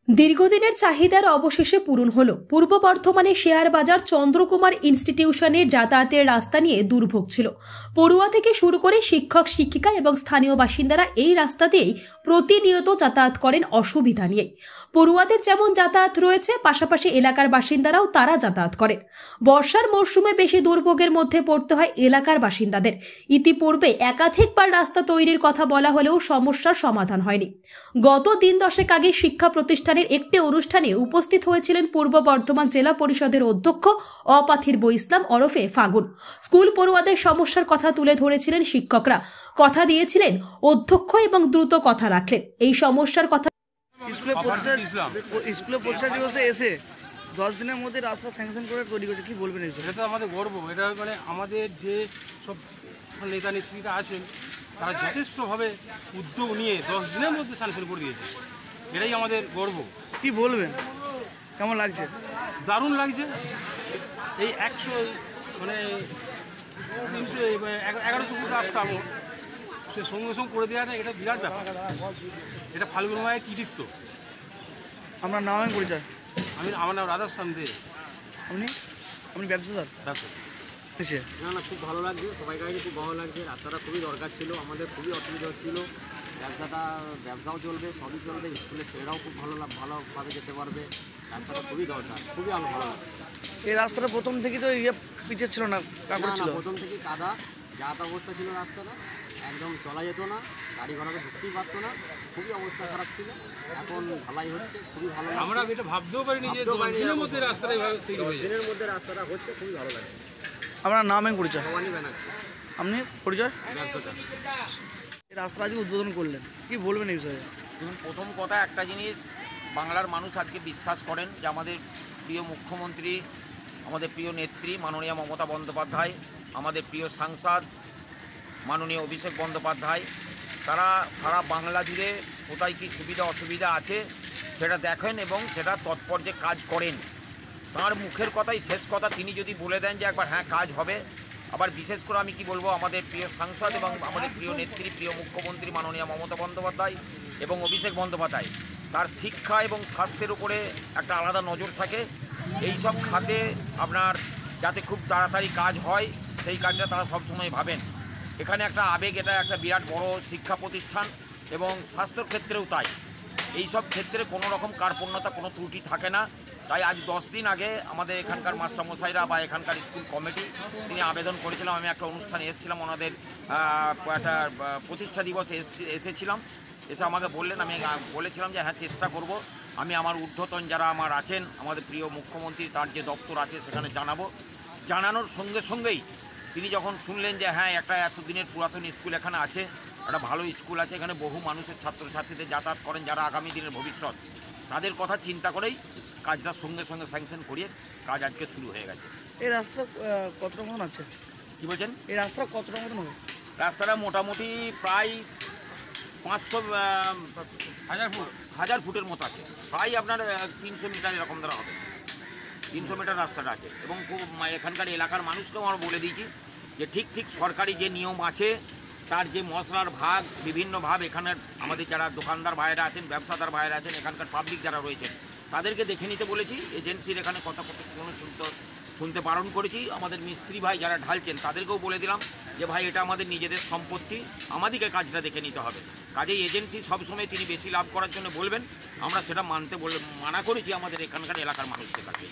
দীর্ঘদিনের চাহিদার অবশেষে পূরণ হলো। পূর্ব বর্ধমানে শেয়ার বাজার চন্দ্রকুমার ইনস্টিটিউশনের যাতায়াতের রাস্তা নিয়ে দুর্ভোগ ছিল। পড়ুয়া থেকে শুরু করে শিক্ষক শিক্ষিকা এবং স্থানীয় বাসিন্দারা এই রাস্তা দিয়েই প্রতিনিয়ত যাতায়াত করেন অসুবিধা নিয়ে। পড়ুয়াদের যেমন যাতায়াত রয়েছে, পাশাপাশি এলাকার বাসিন্দারাও তারা যাতায়াত করেন। বর্ষার মরশুমে বেশি দুর্ভোগের মধ্যে পড়তে হয় এলাকার বাসিন্দাদের। ইতিপূর্বে একাধিকবার রাস্তা তৈরির কথা বলা হলেও সমস্যার সমাধান হয়নি। গত দিন দশেক আগে শিক্ষা প্রতিষ্ঠানের একটি অনুষ্ঠানে উপস্থিত হয়েছিলেন পূর্ব বর্ধমান জেলা পরিষদের অধ্যক্ষ অপাথির্ব ইসলাম ওরফে ফাগুন। স্কুল পড়ুয়াদের সমস্যার কথা তুলে ধরেছিলেন শিক্ষকরা। কথা দিয়েছিলেন অধ্যক্ষ এবং দ্রুত কথা রাখলেন। এই সমস্যার কথা স্কুলে পরীক্ষা দিবসে এসে 10 দিনের মধ্যে রাস্তা স্যাংশন করে তৈরি করছে, কি বলবেন? এটা তো আমাদের গর্ব। এটা মানে আমাদের যে সব নেতা নেত্রীরা আছেন তারা যথেষ্টভাবে উদ্যোগ নিয়ে 10 দিনের মধ্যে স্যাংশন করে দিয়েছে। এটাই আমাদের গর্ব। কি বলবেন, কেমন লাগছে? দারুণ লাগছে। এই 100 মানে 1100 ফুট রাস্তা আমার সে সঙ্গে সঙ্গে করে দেওয়াটা এটা বিরাট ব্যাপার। এটা ফাল্গুন মায়ের কৃতিত্ব। আপনার নাম এবং পরিচয়? আমার নাম রাধাশ্যাম দে। আপনি ব্যবসাদার? না, খুব ভালো লাগছে, সবাই কাছে খুব ভালো লাগছে। রাস্তাটা খুবই দরকার ছিল, আমাদের খুবই অসুবিধা হচ্ছিল। ব্যবসাও চলবে, সবই চলবে। স্কুলের ছেলেরাও খুব ভালোভাবে যেতে পারবে। রাস্তাটা খুবই দরকার, খুবই ভালো লাগছে। এই রাস্তাটা প্রথম থেকে তো পিছিয়ে ছিল না? প্রথম থেকেই কাদা যাতা অবস্থা ছিল, রাস্তাটা একদম চলা যেত না, গাড়ি ঘোড়াকে ঢুকতেই পারতো না, খুবই অবস্থা খারাপ ছিল। এখন ঢালাই হচ্ছে, খুবই ভালো লাগছে। আমরা এটা ভাবতেও পারিনি যে 10 দিনের মধ্যে রাস্তাটা তৈরি হয়ে যাবে। 10 দিনের মধ্যে রাস্তাটা হচ্ছে, খুবই ভালো লাগছে। আপনার নাম এবং পরিচয়? ভবানী ব্যানার্জি। আপনি পরিচয়? ব্যবসাটা। এই রাস্তা আজকে উদ্বোধন করলেন, কি বলবেন এই বিষয়ে? দেখুন, প্রথম কথা একটা জিনিস, বাংলার মানুষ আজকে বিশ্বাস করেন যে আমাদের প্রিয় মুখ্যমন্ত্রী, আমাদের প্রিয় নেত্রী মাননীয় মমতা বন্দ্যোপাধ্যায়, আমাদের প্রিয় সাংসদ মাননীয় অভিষেক বন্দ্যোপাধ্যায়, তারা সারা বাংলা জুড়ে কোথায় কী সুবিধা অসুবিধা আছে সেটা দেখেন এবং সেটা তৎপর্যে কাজ করেন। তাঁর মুখের কথাই শেষ কথা, তিনি যদি বলে দেন যে একবার হ্যাঁ কাজ হবে। আবার বিশেষ করে আমি কি বলবো, আমাদের প্রিয় সাংসদ এবং আমাদের প্রিয় নেত্রী, প্রিয় মুখ্যমন্ত্রী মাননীয় মমতা বন্দ্যোপাধ্যায় এবং অভিষেক বন্দ্যোপাধ্যায়, তার শিক্ষা এবং স্বাস্থ্যের উপরে একটা আলাদা নজর থাকে। এই সব খাতে আপনার যাতে খুব তাড়াতাড়ি কাজ হয় সেই কাজটা তারা সবসময় ভাবেন। এখানে একটা আবেগ, এটা একটা বিরাট বড় শিক্ষা প্রতিষ্ঠান এবং স্বাস্থ্যর ক্ষেত্রেও তাই। এই সব ক্ষেত্রে কোনো রকম কার্পণ্যতা, কোনো ত্রুটি থাকে না। তাই আজ 10 দিন আগে আমাদের এখানকার মাস্টারমশাইরা বা এখানকার স্কুল কমিটি তিনি আবেদন করেছিলাম। আমি একটা অনুষ্ঠানে এসেছিলাম, ওনাদের একটা প্রতিষ্ঠা দিবসে এসেছিলাম। এসে আমাকে বললেন, আমি বলেছিলাম যে হ্যাঁ চেষ্টা করব। আমি আমার ঊর্ধ্বতন যারা আমার আছেন, আমাদের প্রিয় মুখ্যমন্ত্রী তার যে দপ্তর আছে সেখানে জানাবো। জানানোর সঙ্গে সঙ্গেই তিনি যখন শুনলেন যে হ্যাঁ একটা এতদিনের পুরাতন স্কুল এখানে আছে, একটা ভালো স্কুল আছে, এখানে বহু মানুষের ছাত্রছাত্রীদের যাতায়াত করেন যারা আগামী দিনের ভবিষ্যৎ, তাদের কথা চিন্তা করেই কাজটা সঙ্গে সঙ্গে স্যাংশন করিয়ে কাজ আজকে শুরু হয়ে গেছে। এই রাস্তা কতটা মতন আছে? কী বলছেন? এই রাস্তা কতটা মতন হবে? রাস্তাটা মোটামুটি প্রায় 1000 ফুটের মতো আছে, প্রায় আপনার 300 মিটার এরকম দ্বারা হবে। 300 মিটার রাস্তাটা আছে এবং খুব এখানকার এলাকার মানুষকেও আমরা বলে দিয়েছি যে ঠিক সরকারি যে নিয়ম আছে, তার যে মশলার ভাগ, বিভিন্ন ভাগ এখানের আমাদের যারা দোকানদার ভাইয়েরা আছেন, ব্যবসাদার ভাইয়েরা আছেন, এখানকার পাবলিক যারা রয়েছেন তাদেরকে দেখে নিতে বলেছি। এজেন্সির এখানে কথা শুনতে বারণ করেছি। আমাদের মিস্ত্রি ভাই যারা ঢালছেন তাদেরকেও বলে দিলাম যে ভাই এটা আমাদের নিজেদের সম্পত্তি, আমাদেরকে কাজটা দেখে নিতে হবে। কাজেই এজেন্সি সবসময় তিনি বেশি লাভ করার জন্য বলবেন, আমরা সেটা মানা করেছি আমাদের এখানকার এলাকার মানুষদের কাছে।